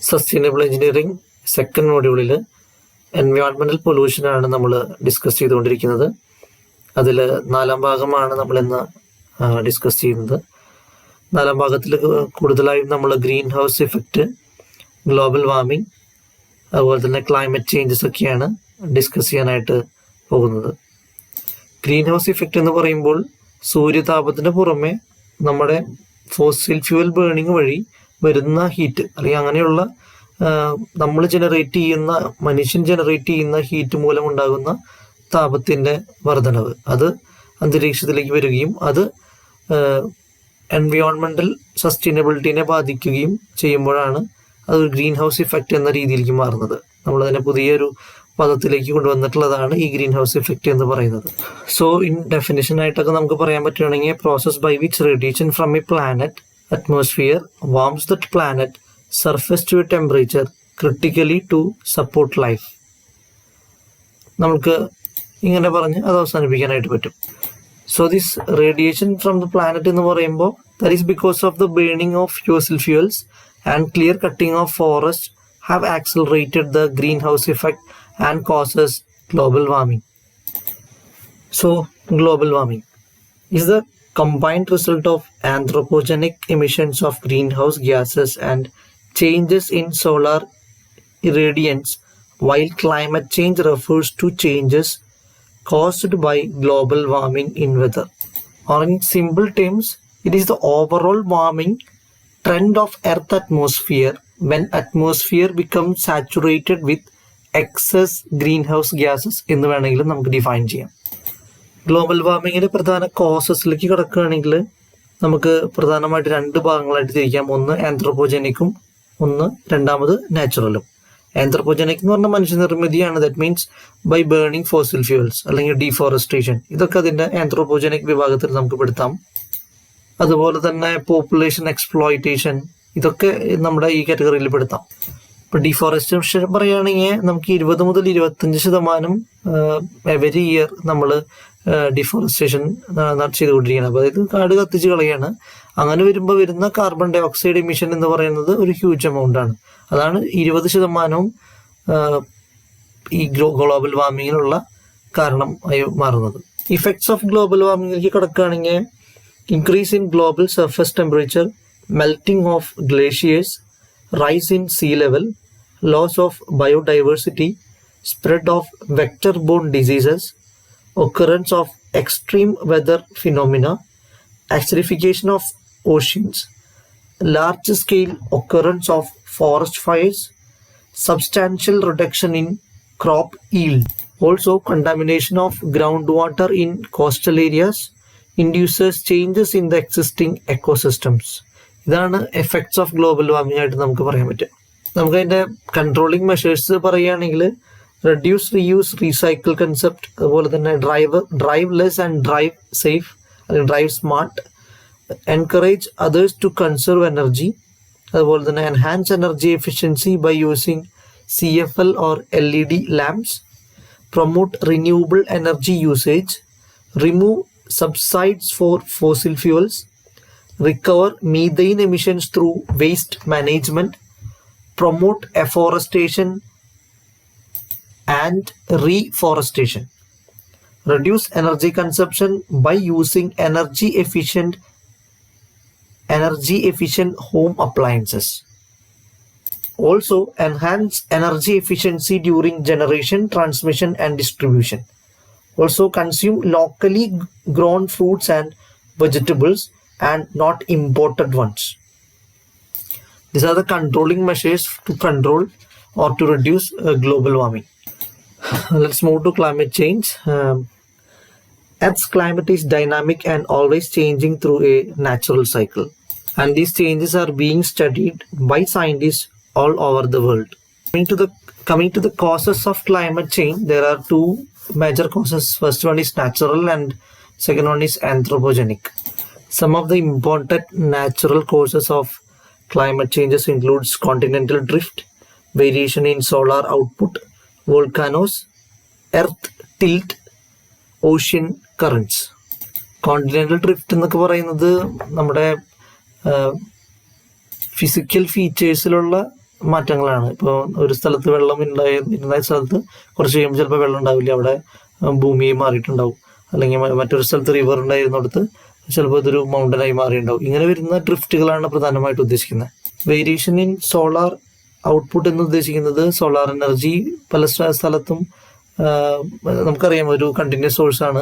Sustainable engineering second മോഡ്യൂളിൽ environmental പൊല്യൂഷനാണ് നമ്മൾ discuss ചെയ്തുകൊണ്ടിരിക്കുന്നത്. അതിൽ 4ാം ഭാഗമാണ് നമ്മളിന്ന് ഡിസ്കസ് ചെയ്യുന്നത്. 4ാം ഭാഗത്തിൽ കൂടുതലായും നമ്മൾ green house effect, global warming, അതുപോലെ തന്നെ ക്ലൈമറ്റ് ചേഞ്ചസ് ഒക്കെയാണ് ഡിസ്കസ് ചെയ്യാനായിട്ട് പോകുന്നത്. ഗ്രീൻ ഹൗസ് ഇഫക്റ്റ് എന്ന് പറയുമ്പോൾ സൂര്യതാപത്തിന് പുറമെ നമ്മുടെ ഫോസിൽ ഫ്യൂവൽ ബേണിംഗ് വഴി വരുന്ന ഹീറ്റ്, അല്ലെങ്കിൽ അങ്ങനെയുള്ള നമ്മൾ മനുഷ്യൻ ജനറേറ്റ് ചെയ്യുന്ന ഹീറ്റ് മൂലം ഉണ്ടാകുന്ന താപത്തിൻ്റെ വർധനവ്, അത് അന്തരീക്ഷത്തിലേക്ക് വരികയും അത് എൻവയോൺമെൻറ്റൽ സസ്റ്റൈനബിലിറ്റീനെ ബാധിക്കുകയും ചെയ്യുമ്പോഴാണ് അതൊരു ഗ്രീൻ ഹൗസ് ഇഫക്റ്റ് എന്ന രീതിയിലേക്ക് മാറുന്നത്. നമ്മളതിനെ പുതിയൊരു പദത്തിലേക്ക് കൊണ്ടുവന്നിട്ടുള്ളതാണ് ഈ ഗ്രീൻ ഹൗസ് ഇഫക്റ്റ് എന്ന് പറയുന്നത്. സോ ഇൻ ഡെഫിനിഷൻ ആയിട്ടൊക്കെ നമുക്ക് പറയാൻ പറ്റുകയാണെങ്കിൽ process by which radiation from a planet atmosphere warms that planet surface to a temperature critically to support life. നമുക്ക് ഇങ്ങനെ പറഞ്ഞ് അത് അവസാനിപ്പിക്കാനായിട്ട് പറ്റും. So this radiation from the planet എന്ന് പറയുമ്പോൾ that is because of the burning of fossil fuels and clear cutting of forest have accelerated the green house effect and causes global warming. So global warming is the combined result of anthropogenic emissions of greenhouse gases and changes in solar irradiance, while climate change refers to changes caused by global warming in weather. Or in simple terms, it is the overall warming trend of Earth atmosphere when atmosphere becomes saturated with excess greenhouse gases എന്ന് വേണമെങ്കിലും നമുക്ക് define ചെയ്യാം. Global വാർമിങ്ങിൻ്റെ പ്രധാന കോസസിലേക്ക് കിടക്കുകയാണെങ്കിൽ നമുക്ക് പ്രധാനമായിട്ട് 2 ഭാഗങ്ങളായിട്ട് തിരിക്കാം. ഒന്ന് ആന്ത്രോപോജനിക്കും, രണ്ടാമത് നാച്ചുറലും. ആന്ത്രോപോജനിക് എന്ന് പറഞ്ഞാൽ മനുഷ്യനിർമ്മിതിയാണ്. That means by burning fossil fuels അല്ലെങ്കിൽ ഡീഫോറസ്ട്രേഷൻ. ഇതൊക്കെ അതിൻ്റെ ആന്ത്രോപോജനിക് വിഭാഗത്തിൽ നമുക്ക് പെടുത്താം. അതുപോലെ തന്നെ പോപ്പുലേഷൻ എക്സ്പ്ലോയിറ്റേഷൻ, ഇതൊക്കെ നമ്മുടെ ഈ കാറ്റഗറിയിൽ പെടുത്താം. ഇപ്പോൾ ഡീഫോറസ്റ്റേഷൻ പറയുകയാണെങ്കിൽ നമുക്ക് 20 മുതൽ 25% എവരി ഇയർ നമ്മൾ ഡിഫോറസ്റ്റേഷൻ ചെയ്തുകൊണ്ടിരിക്കുകയാണ്. അപ്പോൾ അതായത് കാട് കത്തിച്ച് കളയാണ്. അങ്ങനെ വരുമ്പോൾ വരുന്ന കാർബൺ ഡൈ ഓക്സൈഡ് എമിഷൻ എന്ന് പറയുന്നത് ഒരു ഹ്യൂജ് എമൗണ്ട് ആണ്. അതാണ് 20% ഈ ഗ്ലോബൽ വാർമിങ്ങിനുള്ള കാരണം ആയി മാറുന്നത്. ഇഫക്ട്സ് ഓഫ് ഗ്ലോബൽ വാർമിങ്ങിലേക്ക് കിടക്കുകയാണെങ്കിൽ increase in global surface temperature, melting of glaciers, rise in sea level, loss of biodiversity, spread of vector-borne diseases, occurrence of extreme weather phenomena, acidification of oceans, large-scale occurrence of forest fires, substantial reduction in crop yield. Also, contamination of groundwater in coastal areas induces changes in the existing ecosystems. ഇതാണ് effects of global warming ആയിട്ട് നമുക്ക് പറയാൻ പറ്റുക. നമുക്കതിൻ്റെ controlling measures പറയുകയാണെങ്കിൽ reduce, reuse, recycle concept, അതുപോലെ തന്നെ drive less and drive safe അല്ലെങ്കിൽ drive smart, encourage others to conserve energy, അതുപോലെ തന്നെ enhance energy efficiency by using CFL or LED lamps, promote renewable energy usage, remove subsidies for fossil fuels, recover methane emissions through waste management, promote afforestation and reforestation, reduce energy consumption by using energy efficient home appliances. Also, enhance energy efficiency during generation, transmission and distribution. Also, consume locally grown fruits and vegetables and not imported ones. These are the controlling measures to control or to reduce global warming. Let's move to climate change. Earth's climate is dynamic and always changing through a natural cycle, and these changes are being studied by scientists all over the world. Coming to the causes of climate change, there are 2 major causes. First one is natural and second one is anthropogenic. Some of the important natural causes of climate changes includes continental drift, variation in solar output, volcanoes, earth tilt, ocean currents. Continental drift എന്നൊക്കെ പറയുന്നത് നമ്മുടെ physical ഫീച്ചേഴ്സിലുള്ള മാറ്റങ്ങളാണ്. ഇപ്പോൾ ഒരു സ്ഥലത്ത് വെള്ളം ഇരുന്ന സ്ഥലത്ത് കുറച്ച് കഴിയുമ്പോൾ ചിലപ്പോൾ വെള്ളം ഉണ്ടാവില്ല, അവിടെ ഭൂമിയായി മാറിയിട്ടുണ്ടാവും. അല്ലെങ്കിൽ മറ്റൊരു സ്ഥലത്ത് റിവർ ഉണ്ടായിരുന്നിടത്ത് ചിലപ്പോൾ ഇതൊരു മൗണ്ടനായി മാറിയിട്ടുണ്ടാവും. ഇങ്ങനെ വരുന്ന ഡ്രിഫ്റ്റുകളാണ് പ്രധാനമായിട്ട് ഉദ്ദേശിക്കുന്നത്. വേരിയേഷൻ ഇൻ സോളാർ ഔട്ട്പുട്ട് എന്ന് ഉദ്ദേശിക്കുന്നത് സോളാർ എനർജി പല സ്ഥലത്തും നമുക്കറിയാം ഒരു കണ്ടിന്യൂസ് സോഴ്സാണ്.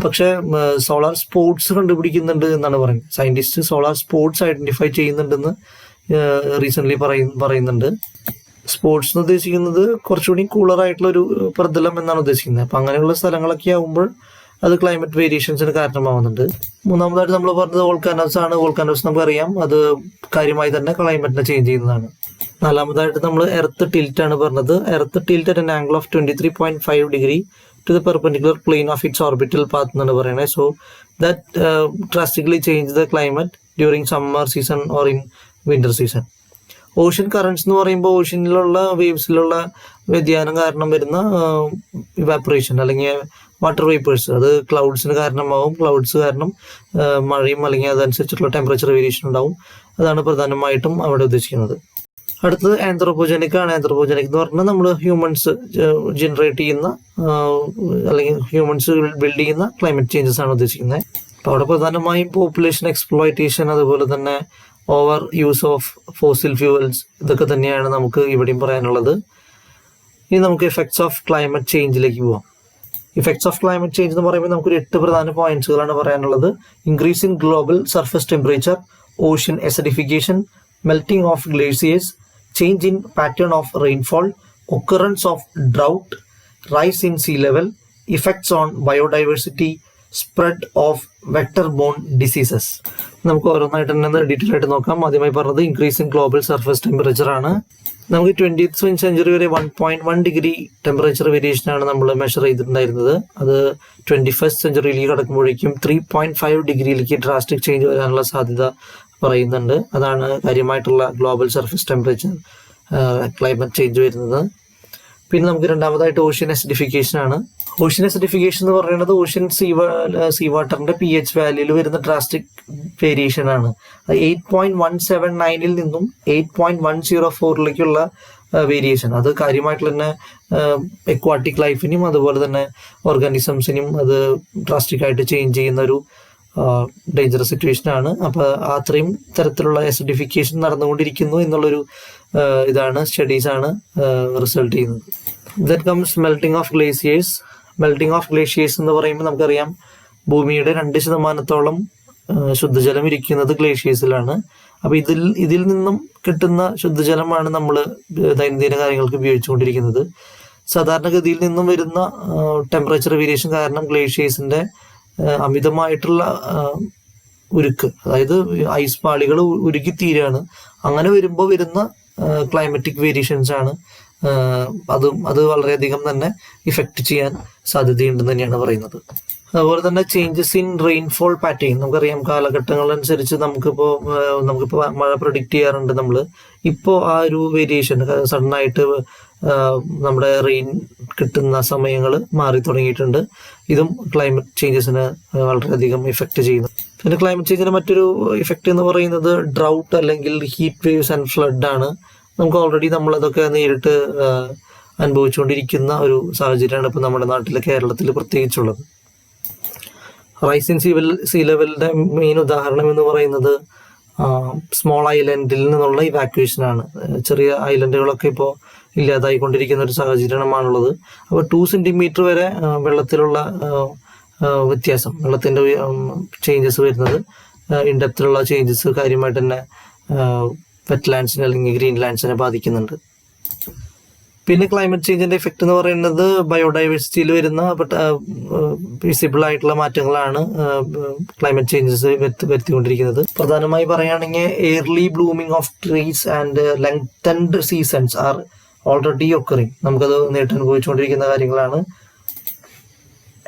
പക്ഷെ സോളാർ സ്പോട്സ് കണ്ടുപിടിക്കുന്നുണ്ട് എന്നാണ് പറയുന്നത്. സയന്റിസ്റ്റ് സോളാർ സ്പോട്സ് ഐഡന്റിഫൈ ചെയ്യുന്നുണ്ടെന്ന് റീസെന്റ് പറയുന്നുണ്ട്. സ്പോട്സ് എന്ന് ഉദ്ദേശിക്കുന്നത് കുറച്ചുകൂടി കൂളറായിട്ടുള്ള ഒരു പ്രതലം എന്നാണ് ഉദ്ദേശിക്കുന്നത്. അപ്പം അങ്ങനെയുള്ള സ്ഥലങ്ങളൊക്കെ ആകുമ്പോൾ അത് ക്ലൈമറ്റ് വേരിയേഷൻസിന് കാരണമാവുന്നുണ്ട്. മൂന്നാമതായിട്ട് നമ്മൾ പറഞ്ഞത് വോൾക്കാനോസ് ആണ്. വോൾക്കാനോസ് നമുക്കറിയാം അത് കാര്യമായി തന്നെ ക്ലൈമറ്റിനെ ചേഞ്ച് ചെയ്യുന്നതാണ്. നാലാമതായിട്ട് നമ്മൾ എർത്ത് ടിൽറ്റ് ആണ് പറഞ്ഞത്. Earth tilt at an angle of 23.5 degree to the perpendicular plane of its orbital path എന്നാണ് പറയുന്നത്. So that drastically change the climate during summer season or in winter season. Ocean currents എന്ന് പറയുമ്പോൾ ഓഷ്യനിലുള്ള വേവ്സിലുള്ള വ്യതിയാനം കാരണം വരുന്ന evaporation അല്ലെങ്കിൽ water vapours, അത് ക്ലൗഡ്സിന് കാരണമാവും. ക്ലൗഡ്സ് കാരണം മഴയും അല്ലെങ്കിൽ അതനുസരിച്ചുള്ള ടെമ്പറേച്ചർ വേരിയേഷൻ ഉണ്ടാവും. അതാണ് പ്രധാനമായിട്ടും അവിടെ ഉദ്ദേശിക്കുന്നത്. അടുത്തത് ആന്ത്രോപോജനിക് ആണ്. ആന്ത്രോപോജനിക് എന്ന് പറഞ്ഞാൽ നമ്മൾ ഹ്യൂമൻസ് ജനറേറ്റ് ചെയ്യുന്ന അല്ലെങ്കിൽ ഹ്യൂമൻസ് ബിൽഡ് ചെയ്യുന്ന ക്ലൈമറ്റ് ചേഞ്ചസ് ആണ് ഉദ്ദേശിക്കുന്നത്. അപ്പോൾ അവിടെ പ്രധാനമായും പോപ്പുലേഷൻ എക്സ്പ്ലോയിറ്റേഷൻ, അതുപോലെ തന്നെ over use of fossil fuels, ഇതൊക്കെ തന്നെയാണ് നമുക്ക് ഇവിടെയും പറയാനുള്ളത്. ഇനി നമുക്ക് എഫക്ട്സ് ഓഫ് ക്ലൈമറ്റ് ചേഞ്ചിലേക്ക് പോവാം. ഇഫക്ട്സ് ഓഫ് ക്ലൈമറ്റ് ചേഞ്ച് എന്ന് പറയുമ്പോൾ നമുക്കൊരു 8 പ്രധാന പോയിന്റ്സുകളാണ് പറയാനുള്ളത്. Increase in global surface temperature, ocean acidification, melting of glaciers, change in pattern of rainfall, occurrence of drought, rise in sea level, effects on biodiversity, spread of vector borne diseases. നമുക്ക് ഓരോന്നായിട്ട് തന്നെ detail ആയിട്ട് നോക്കാം. ആദ്യമായി പറഞ്ഞത് increase in global surface temperature ആണ്. നമുക്ക് 20th century വരെ 1.1 ഡിഗ്രി ടെമ്പറേച്ചർ വേരിയേഷൻ ആണ് നമ്മൾ മെഷർ ചെയ്തിട്ടുണ്ടായിരുന്നത്. അത് 21st സെഞ്ചുറിയിലേക്ക് കടക്കുമ്പോഴേക്കും 3.5 ഡിഗ്രിയിലേക്ക് ഡ്രാസ്റ്റിക് ചേഞ്ച് വരാനുള്ള സാധ്യത പറയുന്നുണ്ട്. അതാണ് കാര്യമായിട്ടുള്ള global surface temperature climate change വരുന്നത്. പിന്നെ നമുക്ക് രണ്ടാമതായിട്ട് ഓഷ്യൻ എസിഡിഫിക്കേഷൻ ആണ്. ഓഷ്യൻ എസിഡിഫിക്കേഷൻ എന്ന് പറയുന്നത് ഓഷ്യൻ സീ വാട്ടറിന്റെ pH വാല്യൂയിൽ വരുന്ന ഡ്രാസ്റ്റിക് വേരിയേഷൻ ആണ്. 8.179 നിന്നും 8.104 വേരിയേഷൻ. അത് കാര്യമായിട്ട് തന്നെ എക്വാട്ടിക് ലൈഫിനും അതുപോലെ തന്നെ ഓർഗാനിസംസിനും അത് ഡ്രാസ്റ്റിക് ആയിട്ട് ചേഞ്ച് ചെയ്യുന്ന ഒരു ഡേഞ്ചറസ് സിറ്റുവേഷൻ ആണ്. അപ്പോൾ അത്രയും തരത്തിലുള്ള എസിഡിഫിക്കേഷൻ നടന്നുകൊണ്ടിരിക്കുന്നു എന്നുള്ളൊരു ഇതാണ് സ്റ്റഡീസ് ആണ് റിസൾട്ട് ചെയ്യുന്നത്. Then comes melting of glaciers. Melting of glaciers എന്ന് പറയുമ്പോൾ നമുക്കറിയാം ഭൂമിയുടെ 2% ശുദ്ധജലം ഇരിക്കുന്നത് ഗ്ലേഷ്യേഴ്സിലാണ്. അപ്പോൾ ഇതിൽ നിന്നും കിട്ടുന്ന ശുദ്ധജലമാണ് നമ്മൾ ദൈനംദിന കാര്യങ്ങൾക്ക് ഉപയോഗിച്ചുകൊണ്ടിരിക്കുന്നത്. സാധാരണഗതിയിൽ നിന്നും വരുന്ന ടെമ്പറേച്ചർ വേരിയേഷൻ കാരണം ഗ്ലേഷ്യേഴ്സിന്റെ അമിതമായിട്ടുള്ള ഉരുക്ക്, അതായത് ഐസ് പാളികൾ ഉരുക്കി തീരാണ്. അങ്ങനെ വരുമ്പോൾ വരുന്ന ക്ലൈമറ്റിക് വേരിയേഷൻസ് ആണ്. അത് വളരെയധികം തന്നെ ഇഫക്റ്റ് ചെയ്യാൻ സാധ്യതയുണ്ടെന്ന് തന്നെയാണ് പറയുന്നത്. അതുപോലെ തന്നെ ചേഞ്ചസ് ഇൻ റെയിൻഫോൾ പാറ്റേൺ. നമുക്കറിയാം കാലഘട്ടങ്ങളനുസരിച്ച് നമുക്കിപ്പോൾ മഴ പ്രൊഡിക്റ്റ് ചെയ്യാറുണ്ട് നമ്മൾ. ഇപ്പോൾ ആ ഒരു വേരിയേഷൻ സഡനായിട്ട് നമ്മുടെ റെയിൻ കിട്ടുന്ന സമയങ്ങൾ മാറി തുടങ്ങിയിട്ടുണ്ട്. ഇതും ക്ലൈമറ്റ് ചേഞ്ചസിന് വളരെയധികം ഇഫക്റ്റ് ചെയ്യുന്നു. പിന്നെ ക്ലൈമറ്റ് ചേഞ്ചിന് മറ്റൊരു ഇഫക്റ്റ് എന്ന് പറയുന്നത് ഡ്രൗട്ട് അല്ലെങ്കിൽ ഹീറ്റ് വേവ്സ് ആൻഡ് ഫ്ലഡ് ആണ്. നമുക്ക് ഓൾറെഡി നമ്മളതൊക്കെ നേരിട്ട് അനുഭവിച്ചുകൊണ്ടിരിക്കുന്ന ഒരു സാഹചര്യമാണ് ഇപ്പോൾ നമ്മുടെ നാട്ടിൽ, കേരളത്തിൽ പ്രത്യേകിച്ചുള്ളത്. റൈസ് ഇൻ സീ ലെവലിന്റെ മെയിൻ ഉദാഹരണം എന്ന് പറയുന്നത് സ്മോൾ ഐലൻഡിൽ നിന്നുള്ള ഇവാക്വേഷൻ ആണ്. ചെറിയ ഐലൻഡുകളൊക്കെ ഇപ്പോൾ ഇല്ലാതായിക്കൊണ്ടിരിക്കുന്ന ഒരു സാഹചര്യമാണുള്ളത്. അപ്പോൾ 2 സെന്റിമീറ്റർ വരെ വെള്ളത്തിലുള്ള വ്യത്യാസം, വെള്ളത്തിന്റെ ചേഞ്ചസ് വരുന്നത്, ഇൻഡെപ്തിലുള്ള ചേഞ്ചസ് കാര്യമായിട്ട് തന്നെ വെറ്റ്ലാൻഡ്സിനെ അല്ലെങ്കിൽ ഗ്രീൻ ലാൻഡ്സിനെ ബാധിക്കുന്നുണ്ട്. പിന്നെ ക്ലൈമറ്റ് ചേഞ്ചിന്റെ എഫക്റ്റ് എന്ന് പറയുന്നത് ബയോഡൈവേഴ്സിറ്റിയിൽ വരുന്ന വിസിബിൾ ആയിട്ടുള്ള മാറ്റങ്ങളാണ് ക്ലൈമറ്റ് ചേഞ്ചസ് വരുത്തിക്കൊണ്ടിരിക്കുന്നത്. പ്രധാനമായി പറയുകയാണെങ്കിൽ early blooming of trees and ലെങ്തൻഡ് seasons are already occurring. നമുക്കത് നേരിട്ട് അനുഭവിച്ചുകൊണ്ടിരിക്കുന്ന കാര്യങ്ങളാണ്.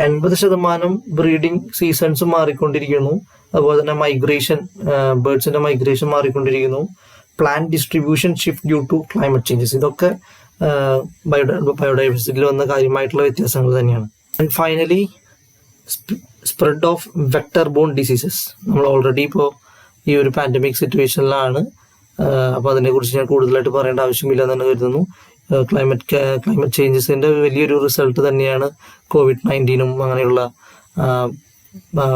80% ബ്രീഡിംഗ് സീസൺസ് മാറിക്കൊണ്ടിരിക്കുന്നു. അതുപോലെ തന്നെ മൈഗ്രേഷൻ, ബേർഡ്സിന്റെ മൈഗ്രേഷൻ മാറിക്കൊണ്ടിരിക്കുന്നു. Plant distribution shift due to climate changes. ഇതൊക്കെ ബയോഡൈവേഴ്സിറ്റിയിൽ വന്ന കാര്യമായിട്ടുള്ള വ്യത്യാസങ്ങൾ തന്നെയാണ്. And finally spread of vector borne diseases. നമ്മൾ ഓൾറെഡി ഇപ്പോൾ ഈ ഒരു പാൻഡമിക് സിറ്റുവേഷനിലാണ്. അപ്പോൾ അതിനെക്കുറിച്ച് ഞാൻ കൂടുതലായിട്ട് പറയേണ്ട ആവശ്യമില്ല എന്ന് തന്നെ കരുതുന്നു. ക്ലൈമറ്റ് ചേഞ്ചസിൻ്റെ വലിയൊരു റിസൾട്ട് തന്നെയാണ് COVID-19 അങ്ങനെയുള്ള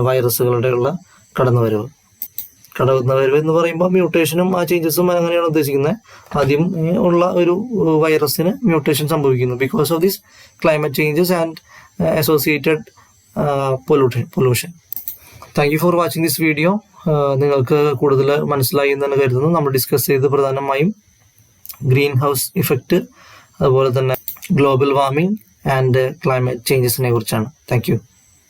വൈറസുകളുടെയുള്ള കടന്നുവരവ് എന്ന് പറയുമ്പോൾ മ്യൂട്ടേഷനും ആ ചേഞ്ചസും അങ്ങനെയാണ് ഉദ്ദേശിക്കുന്നത്. ആദ്യം ഉള്ള ഒരു വൈറസിന് മ്യൂട്ടേഷൻ സംഭവിക്കുന്നു because of this climate changes and associated pollution. Thank you for watching this video. നിങ്ങൾക്ക് കൂടുതൽ മനസ്സിലായി എന്ന് തന്നെ കരുതുന്നു. നമ്മൾ ഡിസ്കസ് ചെയ്ത് പ്രധാനമായും ഗ്രീൻ ഹൗസ് ഇഫക്റ്റ്, അതുപോലെ തന്നെ ഗ്ലോബൽ വാർമിംഗ് ആൻഡ് ക്ലൈമറ്റ് ചേഞ്ചസിനെ കുറിച്ചാണ്. Thank you.